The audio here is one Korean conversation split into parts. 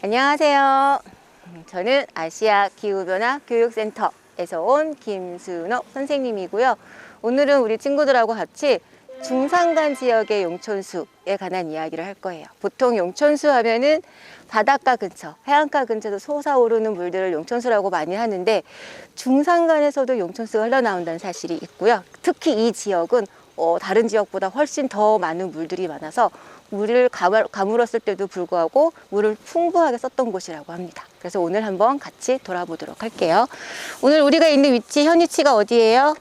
안녕하세요. 저는 아시아 기후변화 교육센터에서 온 김순옥 선생님이고요. 오늘은 우리 친구들하고 같이 중산간 지역의 용천수에 관한 이야기를 할 거예요. 보통 용천수 하면은 바닷가 근처, 해안가 근처에서 솟아오르는 물들을 용천수라고 많이 하는데 중산간에서도 용천수가 흘러나온다는 사실이 있고요. 특히 이 지역은 다른 지역보다 훨씬 더 많은 물들이 많아서 물을 가물었을 때도 불구하고 물을 풍부하게 썼던 곳이라고 합니다. 그래서 오늘 한번 같이 돌아보도록 할게요. 오늘 우리가 있는 위치, 현 위치가 어디예요?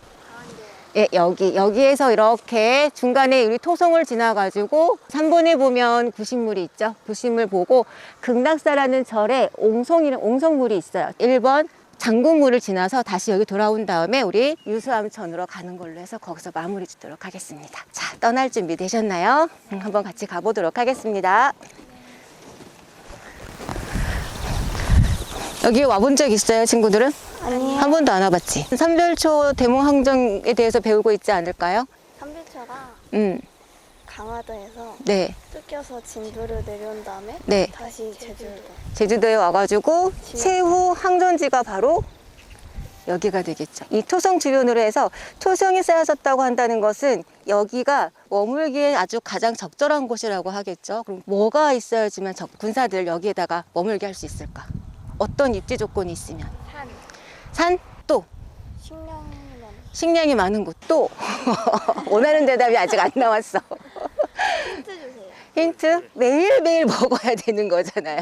예, 여기에서 이렇게 중간에 우리 토성을 지나가지고 3번에 보면 구신물이 있죠. 구신물 보고 극락사라는 절에 옹성물이 있어요. 1번 장군물을 지나서 다시 여기 돌아온 다음에 우리 유수암천으로 가는 걸로 해서 거기서 마무리 짓도록 하겠습니다. 자, 떠날 준비 되셨나요? 한번 같이 가보도록 하겠습니다. 여기 와본 적 있어요, 친구들은? 아니요. 한 번도 안 와봤지? 삼별초 대몽항정에 대해서 배우고 있지 않을까요? 삼별초가 강화도에서 네. 뜯겨서 진도로 내려온 다음에 네. 다시 제주도에 와가지고 최후 항전지가 바로 여기가 되겠죠. 이 토성 주변으로 해서 토성이 쌓여졌다고 한다는 것은 여기가 머물기에 아주 가장 적절한 곳이라고 하겠죠. 그럼 뭐가 있어야지만 군사들 여기에다가 머물게 할 수 있을까? 어떤 입지 조건이 있으면? 산? 또? 식량이 많은 곳. 또? 원하는 대답이 아직 안 나왔어. 힌트 주세요. 힌트? 매일매일 먹어야 되는 거잖아요.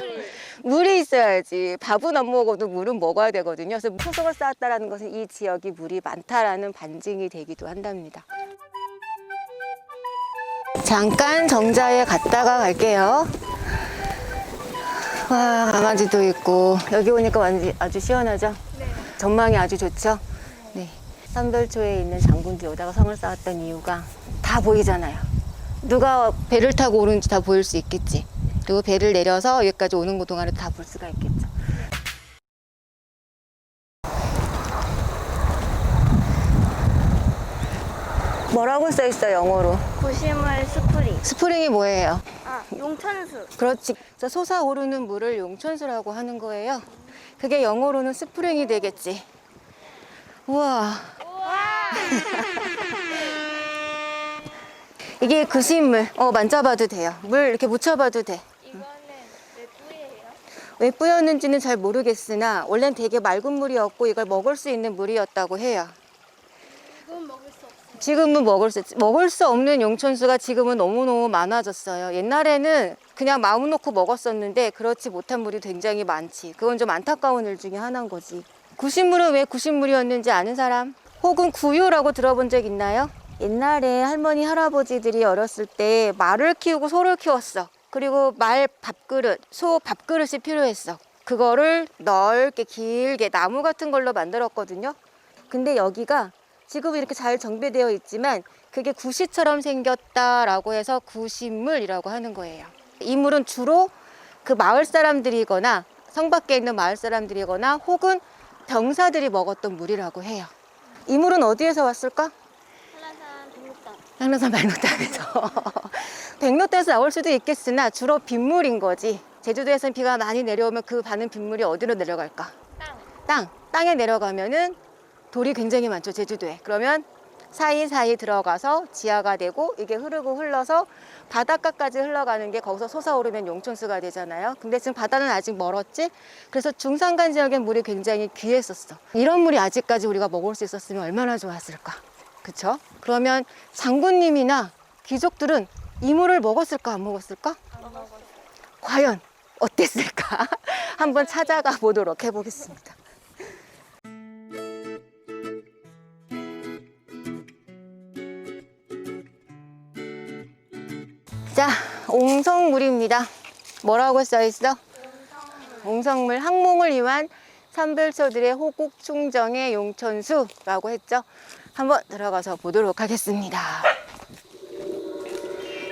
물이 있어야지. 밥은 안 먹어도 물은 먹어야 되거든요. 그래서 토성을 쌓았다는 것은 이 지역이 물이 많다라는 반증이 되기도 한답니다. 잠깐 정자에 갔다가 갈게요. 와, 강아지도 있고 여기 오니까 아주 시원하죠? 네. 전망이 아주 좋죠? 네. 삼별초에 있는 장군도 여기다가 성을 쌓았던 이유가 다 보이잖아요. 누가 배를 타고 오는지 다 보일 수 있겠지. 그리고 배를 내려서 여기까지 오는 동안에도 다 볼 수가 있겠죠. 뭐라고 써 있어, 영어로? 구시물 스프링. 스프링이 뭐예요? 용천수. 그렇지. 그래서 솟아오르는 물을 용천수라고 하는 거예요. 그게 영어로는 스프링이 되겠지. 우와. 이게 구신물. 만져봐도 돼요. 물 이렇게 묻혀봐도 돼. 이거는 몇 부예요? 왜 뿌였는지는 잘 모르겠으나 원래는 되게 맑은 물이었고 이걸 먹을 수 있는 물이었다고 해요. 이건 먹을 수 없어요. 지금은 먹을 수 없는 용천수가 지금은 너무너무 많아졌어요. 옛날에는 그냥 마음 놓고 먹었었는데 그렇지 못한 물이 굉장히 많지. 그건 좀 안타까운 일 중에 하나인 거지. 구신물은 왜 구신물이었는지 아는 사람? 혹은 구유라고 들어본 적 있나요? 옛날에 할머니 할아버지들이 어렸을 때 말을 키우고 소를 키웠어. 그리고 말 밥그릇, 소 밥그릇이 필요했어. 그거를 넓게 길게 나무 같은 걸로 만들었거든요. 근데 여기가 지금 이렇게 잘 정비되어 있지만 그게 구시처럼 생겼다라고 해서 구신물이라고 하는 거예요. 이 물은 주로 그 마을 사람들이거나 성 밖에 있는 마을 사람들이거나 혹은 병사들이 먹었던 물이라고 해요. 이 물은 어디에서 왔을까? 한라산 백록담에서. 백록담에서 나올 수도 있겠으나 주로 빗물인 거지. 제주도에서는 비가 많이 내려오면 그 많은 빗물이 어디로 내려갈까? 땅에 내려가면은 돌이 굉장히 많죠, 제주도에. 그러면 사이사이 들어가서 지하가 되고 이게 흐르고 흘러서 바닷가까지 흘러가는 게 거기서 솟아오르면 용천수가 되잖아요. 근데 지금 바다는 아직 멀었지? 그래서 중산간 지역엔 물이 굉장히 귀했었어. 이런 물이 아직까지 우리가 먹을 수 있었으면 얼마나 좋았을까? 그쵸? 그러면 장군님이나 귀족들은 이 물을 먹었을까, 안 먹었을까? 안 먹었어요. 과연 어땠을까? 한번 찾아가 보도록 해보겠습니다. 자, 옹성물입니다. 뭐라고 써있어? 옹성물, 항몽을 위한 삼별초들의 호국 충정의 용천수라고 했죠. 한번 들어가서 보도록 하겠습니다.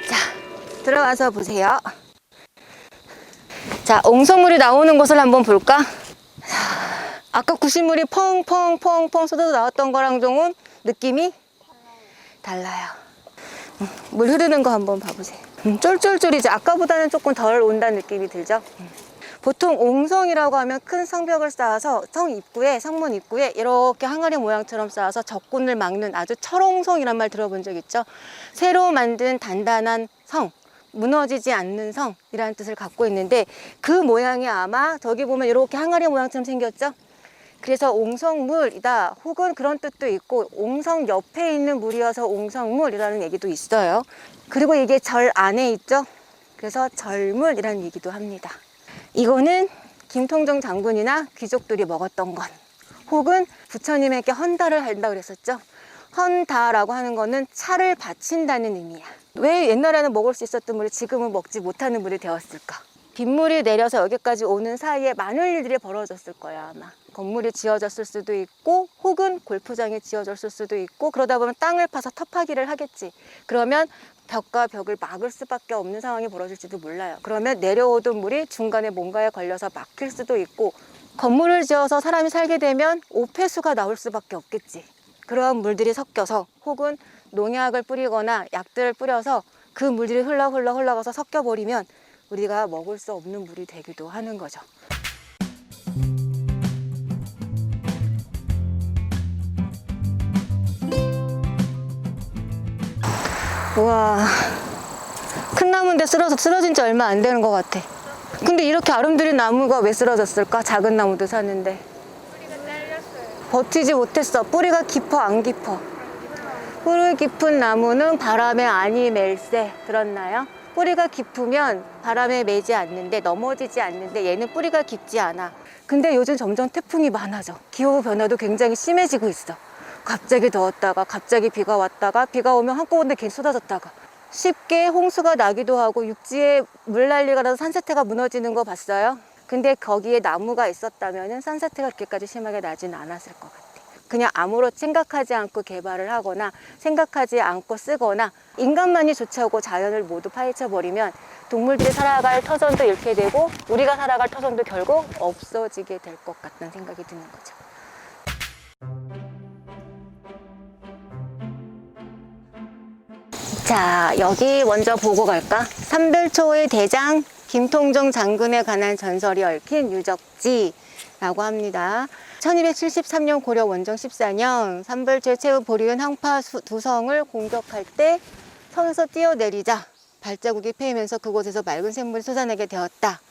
자, 들어가서 보세요. 자, 옹성물이 나오는 곳을 한번 볼까? 아까 구신물이 펑펑펑펑 쏟아져 나왔던 거랑 좀은 느낌이 달라요. 물 흐르는 거 한번 봐보세요. 쫄쫄쫄이죠. 아까보다는 조금 덜 온다는 느낌이 들죠. 보통 옹성이라고 하면 큰 성벽을 쌓아서 성문 입구에 이렇게 항아리 모양처럼 쌓아서 적군을 막는 아주 철옹성이란 말 들어본 적 있죠? 새로 만든 단단한 성, 무너지지 않는 성이라는 뜻을 갖고 있는데 그 모양이 아마 저기 보면 이렇게 항아리 모양처럼 생겼죠? 그래서 옹성물이다 혹은 그런 뜻도 있고 옹성 옆에 있는 물이어서 옹성물이라는 얘기도 있어요. 그리고 이게 절 안에 있죠? 그래서 절물이라는 얘기도 합니다. 이거는 김통정 장군이나 귀족들이 먹었던 것 혹은 부처님에게 헌다를 한다 그랬었죠. 헌다라고 하는 거는 차를 바친다는 의미야. 왜 옛날에는 먹을 수 있었던 물이 지금은 먹지 못하는 물이 되었을까? 빗물이 내려서 여기까지 오는 사이에 많은 일들이 벌어졌을 거야 아마. 건물이 지어졌을 수도 있고 혹은 골프장이 지어졌을 수도 있고 그러다 보면 땅을 파서 터파기를 하겠지. 그러면 벽과 벽을 막을 수밖에 없는 상황이 벌어질지도 몰라요. 그러면 내려오던 물이 중간에 뭔가에 걸려서 막힐 수도 있고 건물을 지어서 사람이 살게 되면 오폐수가 나올 수밖에 없겠지. 그러한 물들이 섞여서 혹은 농약을 뿌리거나 약들을 뿌려서 그 물들이 흘러가서 섞여버리면 우리가 먹을 수 없는 물이 되기도 하는 거죠. 우와, 큰 나무인데 쓰러진 지 얼마 안 되는 것 같아. 근데 이렇게 아름드린 나무가 왜 쓰러졌을까? 작은 나무도 사는데. 뿌리가 잘렸어요. 버티지 못했어. 뿌리가 깊어, 안 깊어? 뿌리 깊은 나무는 바람에 아니 멜세. 들었나요? 뿌리가 깊으면 바람에 매지 않는데 넘어지지 않는데 얘는 뿌리가 깊지 않아. 근데 요즘 점점 태풍이 많아져. 기후 변화도 굉장히 심해지고 있어. 갑자기 더웠다가 갑자기 비가 왔다가 비가 오면 한꺼번에 괜히 쏟아졌다가 쉽게 홍수가 나기도 하고 육지에 물난리가 나서 산사태가 무너지는 거 봤어요? 근데 거기에 나무가 있었다면 산사태가 그렇게까지 심하게 나진 않았을 것 같아. 그냥 아무렇지 생각하지 않고 개발을 하거나 생각하지 않고 쓰거나 인간만이 쫓아오고 자연을 모두 파헤쳐버리면 동물들이 살아갈 터전도 잃게 되고 우리가 살아갈 터전도 결국 없어지게 될 것 같다는 생각이 드는 거죠. 자, 여기 먼저 보고 갈까? 삼별초의 대장 김통정 장군에 관한 전설이 얽힌 유적지라고 합니다. 1273년 고려 원정 14년 삼별초의 최후 보리은 항파 두 성을 공격할 때 성에서 뛰어내리자 발자국이 패이면서 그곳에서 맑은 샘물이 솟아나게 되었다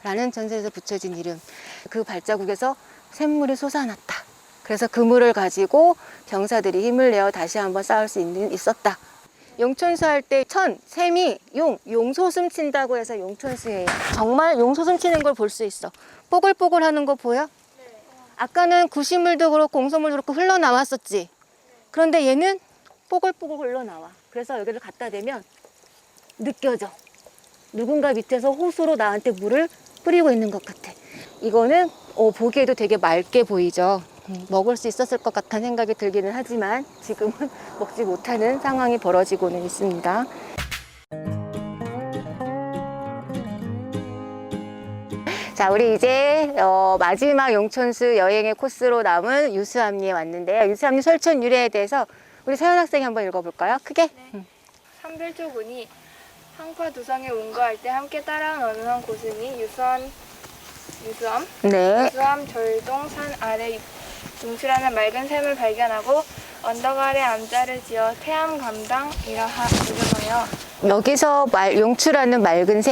라는 전설에서 붙여진 이름. 그 발자국에서 샘물이 솟아났다. 그래서 그 물을 가지고 병사들이 힘을 내어 다시 한번 싸울 수 있었다. 용천수 할 때 천, 세미, 용소숨 친다고 해서 용천수예요. 정말 용소숨 치는 걸 볼 수 있어. 뽀글뽀글 하는 거 보여? 네. 아까는 구시물도 그렇고 옹소물도 그렇고 흘러나왔었지. 그런데 얘는 뽀글뽀글 흘러나와. 그래서 여기를 갖다 대면 느껴져. 누군가 밑에서 호수로 나한테 물을 뿌리고 있는 것 같아. 이거는 보기에도 되게 맑게 보이죠. 먹을 수 있었을 것 같다는 생각이 들기는 하지만 지금은 먹지 못하는 상황이 벌어지고는 있습니다. 자, 우리 이제 마지막 용천수 여행의 코스로 남은 유수암리에 왔는데요. 유수암리 설천 유래에 대해서 우리 서연 학생이 한번 읽어볼까요? 크게? 네. 삼별초군이 항파 두성에 운거할 때 함께 따라온 어느 한 고승이 유수암 네. 절동 산 아래 용출하는 맑은 샘을 발견하고 언덕 아래 암자를 지어 태암감당이라 이름하여 여기서 용출하는 맑은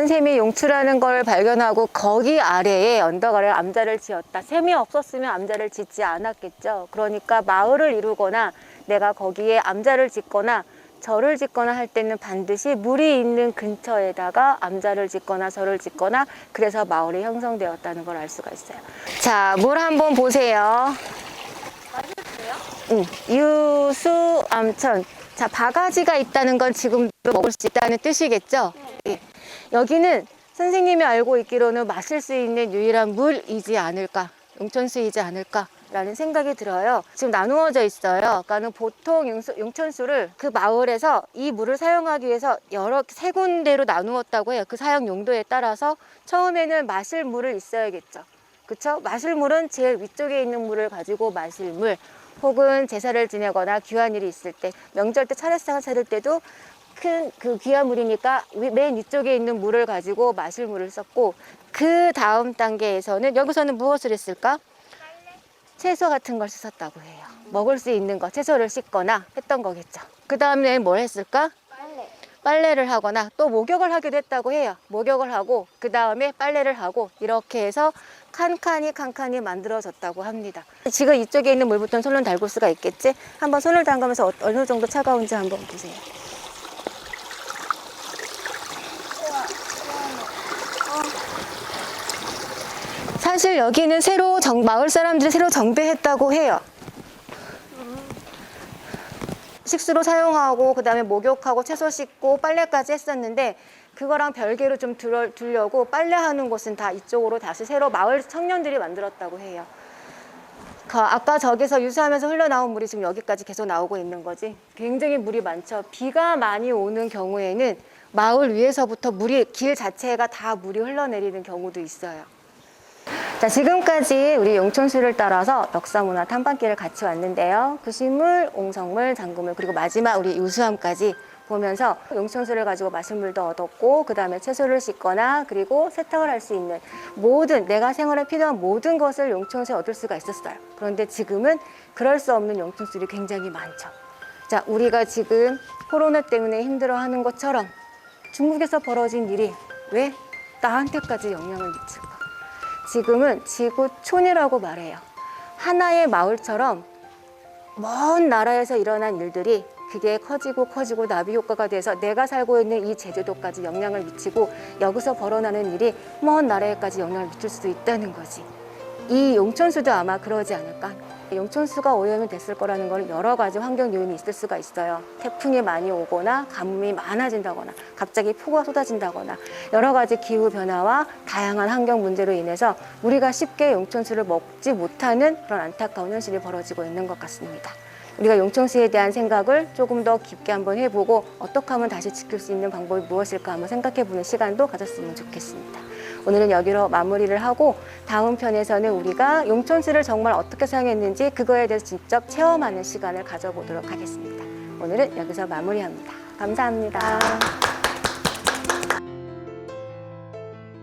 샘이 용출하는 걸 발견하고 거기 아래에 언덕 아래에 암자를 지었다. 샘이 없었으면 암자를 짓지 않았겠죠. 그러니까 마을을 이루거나 내가 거기에 암자를 짓거나 절을 짓거나 할 때는 반드시 물이 있는 근처에다가 암자를 짓거나 절을 짓거나 그래서 마을이 형성되었다는 걸 알 수가 있어요. 자, 물 한번 보세요. 유수암천. 자, 바가지가 있다는 건 지금도 먹을 수 있다는 뜻이겠죠? 네. 여기는 선생님이 알고 있기로는 마실 수 있는 유일한 물이지 않을까, 용천수이지 않을까 라는 생각이 들어요. 지금 나누어져 있어요. 그러니까는 보통 용천수를 그 마을에서 이 물을 사용하기 위해서 세 군데로 나누었다고 해요. 그 사용 용도에 따라서 처음에는 마실 물을 있어야겠죠. 그쵸? 마실 물은 제일 위쪽에 있는 물을 가지고 마실 물, 혹은 제사를 지내거나 귀한 일이 있을 때, 명절 때 차례상을 차릴 때도 큰 그 귀한 물이니까 맨 위쪽에 있는 물을 가지고 마실 물을 썼고, 그 다음 단계에서는 여기서는 무엇을 했을까? 채소 같은 걸 씻었다고 해요. 먹을 수 있는 거, 채소를 씻거나 했던 거겠죠. 그 다음에 뭘 했을까? 빨래를 하거나 또 목욕을 하기도 했다고 해요. 목욕을 하고 그 다음에 빨래를 하고 이렇게 해서 칸칸이 만들어졌다고 합니다. 지금 이쪽에 있는 물부터 손을 담글 수가 있겠지? 한번 손을 담그면서 어느 정도 차가운지 한번 보세요. 사실 여기는 새로 마을 사람들이 새로 정비했다고 해요. 식수로 사용하고 그 다음에 목욕하고 채소 씻고 빨래까지 했었는데, 그거랑 별개로 좀 두려고 빨래하는 곳은 다 이쪽으로 다시 새로 마을 청년들이 만들었다고 해요. 아까 저기서 유수하면서 흘러나온 물이 지금 여기까지 계속 나오고 있는 거지. 굉장히 물이 많죠. 비가 많이 오는 경우에는 마을 위에서부터 길 자체가 다 물이 흘러내리는 경우도 있어요. 자, 지금까지 우리 용천수를 따라서 역사문화 탐방길을 같이 왔는데요. 구시물, 옹성물, 장구물, 그리고 마지막 우리 유수함까지 보면서 용천수를 가지고 마실 물도 얻었고, 그 다음에 채소를 씻거나 그리고 세탁을 할 수 있는 내가 생활에 필요한 모든 것을 용천수에 얻을 수가 있었어요. 그런데 지금은 그럴 수 없는 용천수들이 굉장히 많죠. 자, 우리가 지금 코로나 때문에 힘들어하는 것처럼 중국에서 벌어진 일이 왜 나한테까지 영향을 미칠까? 지금은 지구촌이라고 말해요. 하나의 마을처럼 먼 나라에서 일어난 일들이 그게 커지고 나비 효과가 돼서 내가 살고 있는 이 제주도까지 영향을 미치고, 여기서 벌어나는 일이 먼 나라에까지 영향을 미칠 수도 있다는 거지. 이 용천수도 아마 그러지 않을까? 용천수가 오염이 됐을 거라는 건 여러 가지 환경 요인이 있을 수가 있어요. 태풍이 많이 오거나 가뭄이 많아진다거나 갑자기 폭우가 쏟아진다거나 여러 가지 기후 변화와 다양한 환경 문제로 인해서 우리가 쉽게 용천수를 먹지 못하는 그런 안타까운 현실이 벌어지고 있는 것 같습니다. 우리가 용천수에 대한 생각을 조금 더 깊게 한번 해보고, 어떻게 하면 다시 지킬 수 있는 방법이 무엇일까 한번 생각해보는 시간도 가졌으면 좋겠습니다. 오늘은 여기로 마무리를 하고, 다음 편에서는 우리가 용천수를 정말 어떻게 사용했는지 그거에 대해서 직접 체험하는 시간을 가져보도록 하겠습니다. 오늘은 여기서 마무리합니다. 감사합니다.